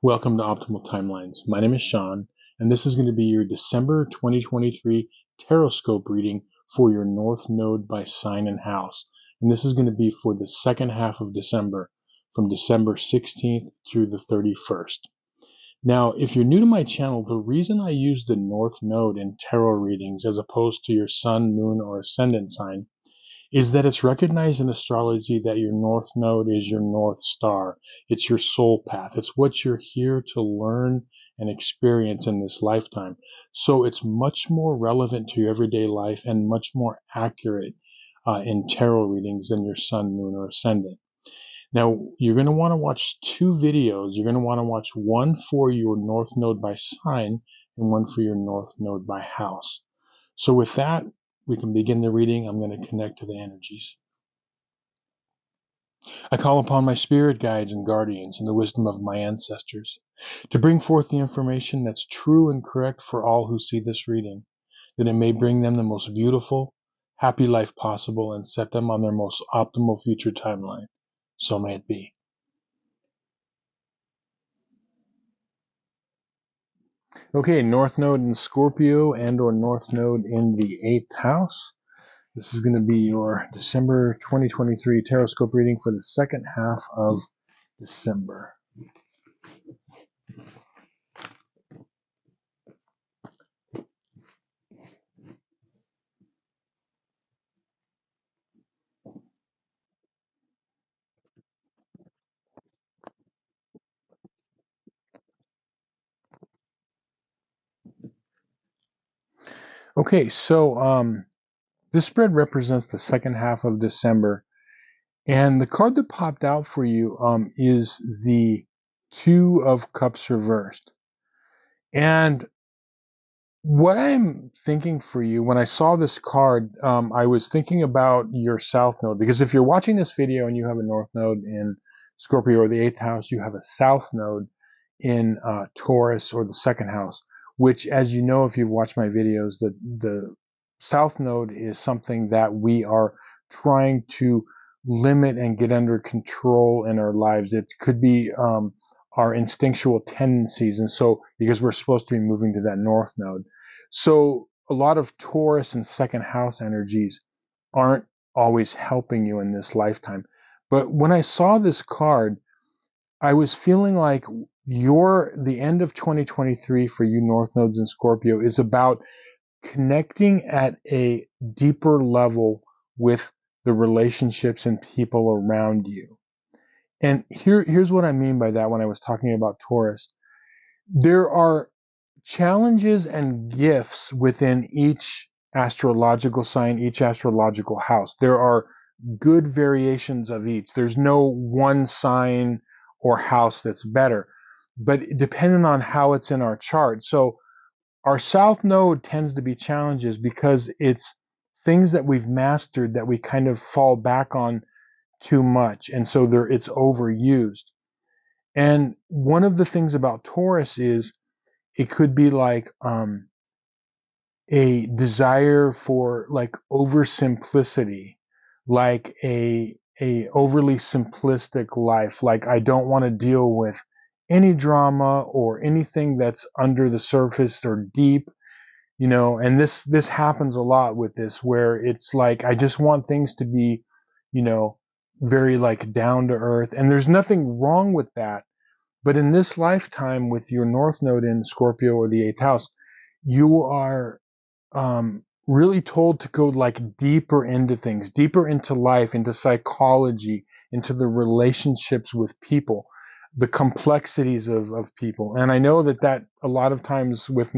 Welcome to Optimal Timelines. My name is Sean, and this is going to be your December 2023 Tarotscope reading for your North Node by sign and house. And this is going to be for the second half of December, from December 16th through the 31st. Now, if you're new to my channel, the reason I use the North Node in tarot readings as opposed to your sun, moon, or ascendant sign is that it's recognized in astrology that your North Node is your North Star. It's your soul path. It's what you're here to learn and experience in this lifetime. So it's much more relevant to your everyday life and much more accurate in tarot readings than your sun, moon, or ascendant. Now, you're going to want to watch two videos. You're going to want to watch one for your North Node by sign and one for your North Node by house. So with that, we can begin the reading. I'm going to connect to the energies. I call upon my spirit guides and guardians and the wisdom of my ancestors to bring forth the information that's true and correct for all who see this reading, that it may bring them the most beautiful, happy life possible and set them on their most optimal future timeline. So may it be. Okay, North Node in Scorpio and or North Node in the 8th house. This is going to be your December 2023 Tarotscope reading for the second half of December. Okay, so this spread represents the second half of December, and the card that popped out for you is the Two of Cups reversed. And what I'm thinking for you, when I saw this card, I was thinking about your South Node, because if you're watching this video and you have a North Node in Scorpio or the 8th house, you have a South Node in Taurus or the 2nd house, which, as you know, if you've watched my videos, the South Node is something that we are trying to limit and get under control in our lives. It could be our instinctual tendencies, and so because we're supposed to be moving to that North Node. So a lot of Taurus and 2nd house energies aren't always helping you in this lifetime. But when I saw this card, I was feeling like the end of 2023 for you North Nodes in Scorpio is about connecting at a deeper level with the relationships and people around you. And here's what I mean by that when I was talking about Taurus. There are challenges and gifts within each astrological sign, each astrological house. There are good variations of each. There's no one sign or house that's better, but depending on how it's in our chart. So our South Node tends to be challenges because it's things that we've mastered that we kind of fall back on too much, and so it's overused. And one of the things about Taurus is it could be like a desire for like oversimplicity, like a overly simplistic life. Like I don't want to deal with any drama or anything that's under the surface or deep, and this happens a lot with this, where it's like I just want things to be, very like down to earth, and there's nothing wrong with that. But in this lifetime, with your North Node in Scorpio or the 8th house, you are really told to go like deeper into things, deeper into life, into psychology, into the relationships with people, the complexities of people. And I know that a lot of times with,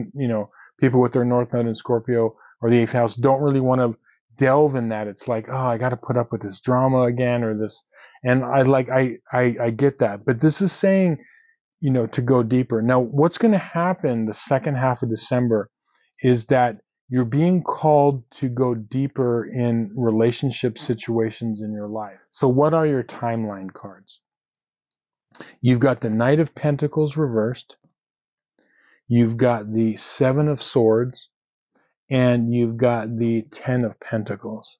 people with their North Node in Scorpio or the 8th house don't really want to delve in that. It's like, oh, I got to put up with this drama again or this. And I get that. But this is saying, to go deeper. Now, what's going to happen the second half of December is that you're being called to go deeper in relationship situations in your life. So what are your timeline cards? You've got the Knight of Pentacles reversed. You've got the Seven of Swords. And you've got the Ten of Pentacles.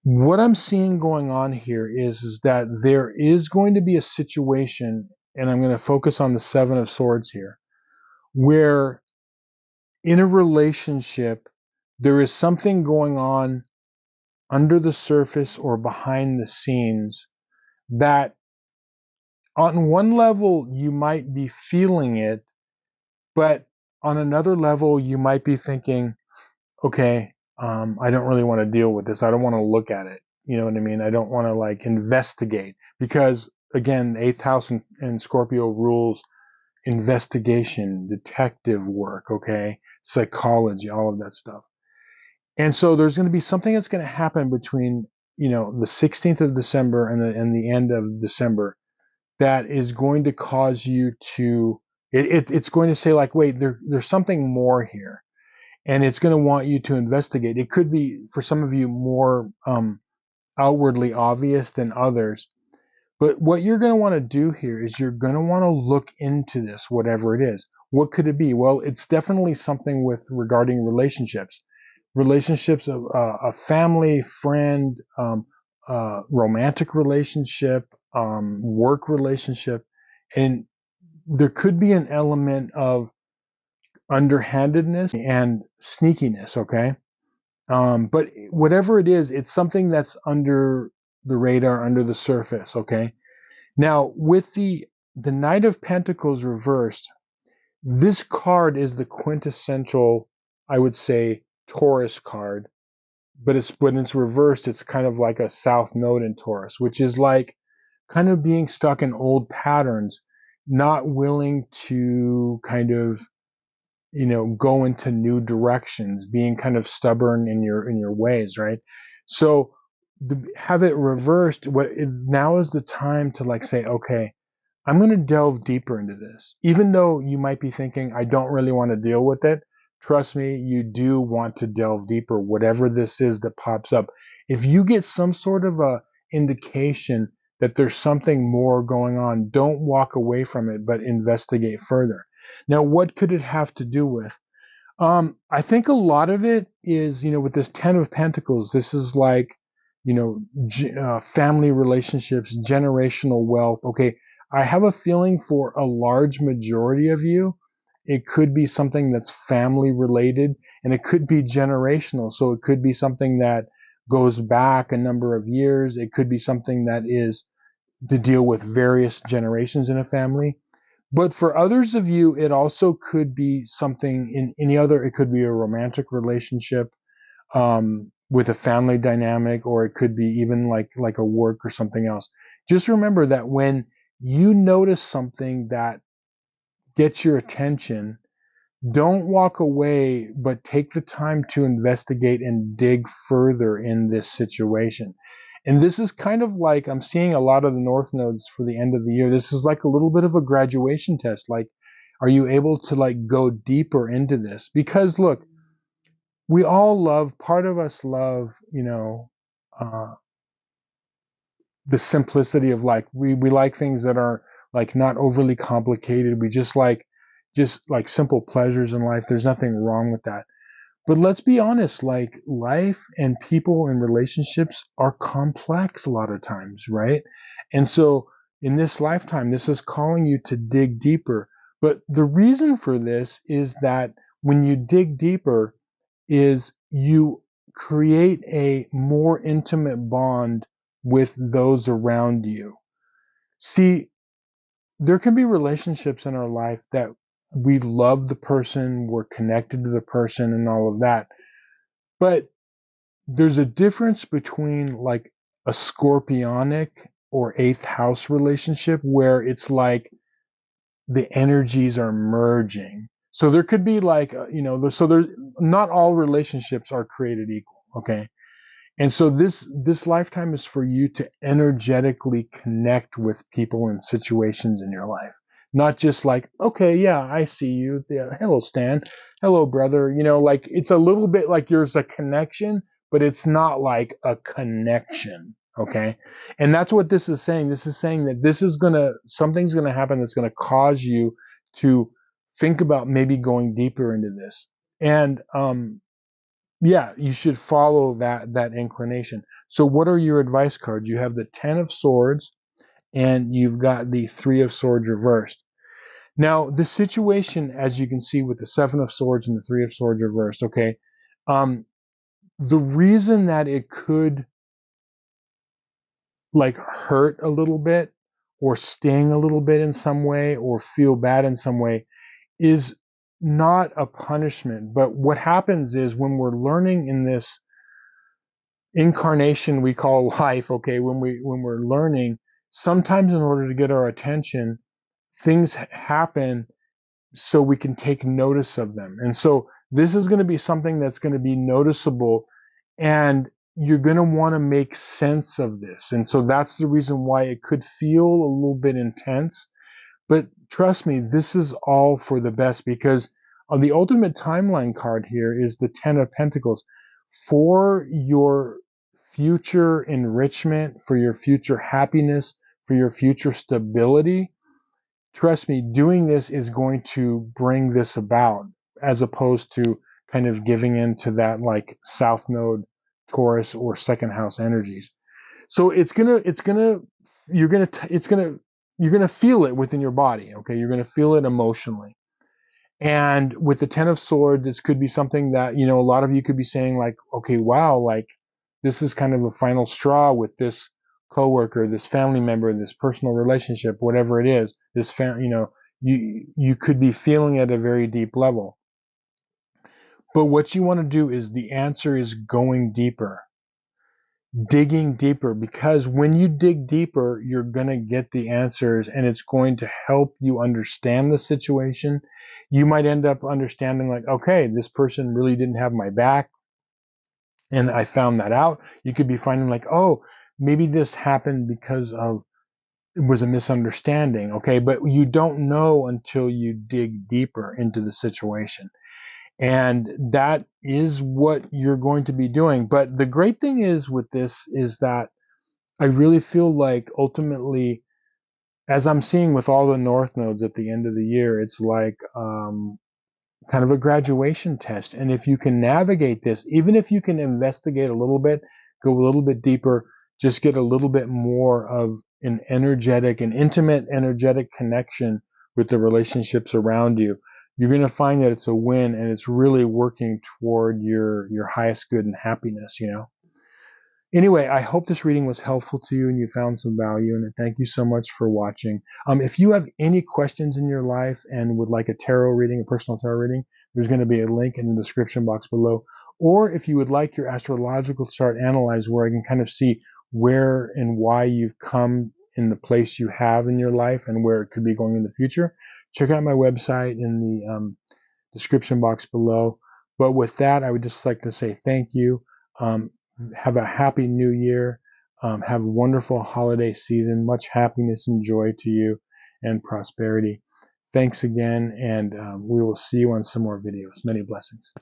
What I'm seeing going on here is that there is going to be a situation and I'm going to focus on the Seven of Swords here, where in a relationship, there is something going on under the surface or behind the scenes that on one level you might be feeling it, but on another level you might be thinking, okay, I don't really want to deal with this. I don't want to look at it. You know what I mean? I don't want to like investigate because again, the eighth house in Scorpio rules investigation, detective work, okay, psychology, all of that stuff. And so there's going to be something that's going to happen between, the 16th of December and the end of December that is going to cause you to, it's going to say like, wait, there's something more here. And it's going to want you to investigate. It could be for some of you more outwardly obvious than others. But what you're going to want to do here is you're going to want to look into this, whatever it is. What could it be? Well, it's definitely something with regarding relationships of a family, friend, romantic relationship, work relationship, and there could be an element of underhandedness and sneakiness. Okay, but whatever it is, it's something that's under the radar, under the surface. Okay. Now, with the Knight of Pentacles reversed, this card is the quintessential, I would say, Taurus card, but when it's reversed, it's kind of like a South Node in Taurus, which is like kind of being stuck in old patterns, not willing to kind of go into new directions, being kind of stubborn in your ways, right? So have it reversed. Now is the time to like say, okay, I'm going to delve deeper into this. Even though you might be thinking, I don't really want to deal with it, trust me, you do want to delve deeper, whatever this is that pops up. If you get some sort of a indication that there's something more going on, don't walk away from it, but investigate further. Now, what could it have to do with? I think a lot of it is, with this Ten of Pentacles, this is like, family relationships, generational wealth. Okay, I have a feeling for a large majority of you, it could be something that's family related and it could be generational. So it could be something that goes back a number of years. It could be something that is to deal with various generations in a family. But for others of you, it also could be something in any other, it could be a romantic relationship with a family dynamic, or it could be even like a work or something else. Just remember that when you notice something that gets your attention, don't walk away, but take the time to investigate and dig further in this situation. And this is kind of like I'm seeing a lot of the North nodes for the end of the year. This is like a little bit of a graduation test. Like, are you able to like go deeper into this? Because look, we all love, part of us love, uh, the simplicity of like, we like things that are like not overly complicated. We just like simple pleasures in life. There's nothing wrong with that. But let's be honest, like life and people and relationships are complex a lot of times, right? And so in this lifetime, this is calling you to dig deeper. But the reason for this is that when you dig deeper, is you create a more intimate bond with those around you. See, there can be relationships in our life that we love the person, we're connected to the person and all of that. But there's a difference between like a scorpionic or eighth house relationship where it's like the energies are merging. So there could be like, so there, not all relationships are created equal. Okay. And so this lifetime is for you to energetically connect with people and situations in your life. Not just like, okay, yeah, I see you. Yeah, hello, Stan. Hello, brother. Like it's a little bit like there's a connection, but it's not like a connection. Okay. And that's what this is saying. This is saying that something's gonna happen that's gonna cause you to think about maybe going deeper into this. And yeah, you should follow that inclination. So what are your advice cards? You have the Ten of Swords and you've got the Three of Swords reversed. Now, the situation, as you can see with the Seven of Swords and the Three of Swords reversed, okay, the reason that it could like hurt a little bit or sting a little bit in some way or feel bad in some way is not a punishment. But what happens is when we're learning in this incarnation we call life, okay, when we're learning, sometimes in order to get our attention, things happen so we can take notice of them. And so this is going to be something that's going to be noticeable, and you're going to want to make sense of this. And so that's the reason why it could feel a little bit intense. But trust me, this is all for the best, because on the ultimate timeline card here is the Ten of Pentacles. For your future enrichment, for your future happiness, for your future stability, trust me, doing this is going to bring this about, as opposed to kind of giving in to that like South Node, Taurus, or second house energies. So you're gonna feel it within your body. Okay, you're gonna feel it emotionally. And with the Ten of Swords, this could be something that, a lot of you could be saying like, okay, wow, like this is kind of a final straw with this coworker, this family member, this personal relationship, whatever it is, you could be feeling at a very deep level. But what you want to do is, the answer is going deeper, digging deeper, because when you dig deeper, you're going to get the answers, and it's going to help you understand the situation. You might end up understanding like, okay, this person really didn't have my back, and I found that out. You could be finding like, oh, maybe this happened because of, it was a misunderstanding. Okay, but you don't know until you dig deeper into the situation. And that is what you're going to be doing. But the great thing is with this is that I really feel like ultimately, as I'm seeing with all the North nodes at the end of the year, it's like kind of a graduation test. And if you can navigate this, even if you can investigate a little bit, go a little bit deeper, just get a little bit more of an intimate energetic connection with the relationships around you, you're going to find that it's a win, and it's really working toward your highest good and happiness. Anyway, I hope this reading was helpful to you and you found some value in it. Thank you so much for watching. If you have any questions in your life and would like a tarot reading, a personal tarot reading, there's going to be a link in the description box below. Or if you would like your astrological chart analyzed, where I can kind of see where and why you've come in the place you have in your life and where it could be going in the future, check out my website in the description box below. But with that, I would just like to say thank you. Have a happy new year. Have a wonderful holiday season. Much happiness and joy to you, and prosperity. Thanks again, and we will see you on some more videos. Many blessings.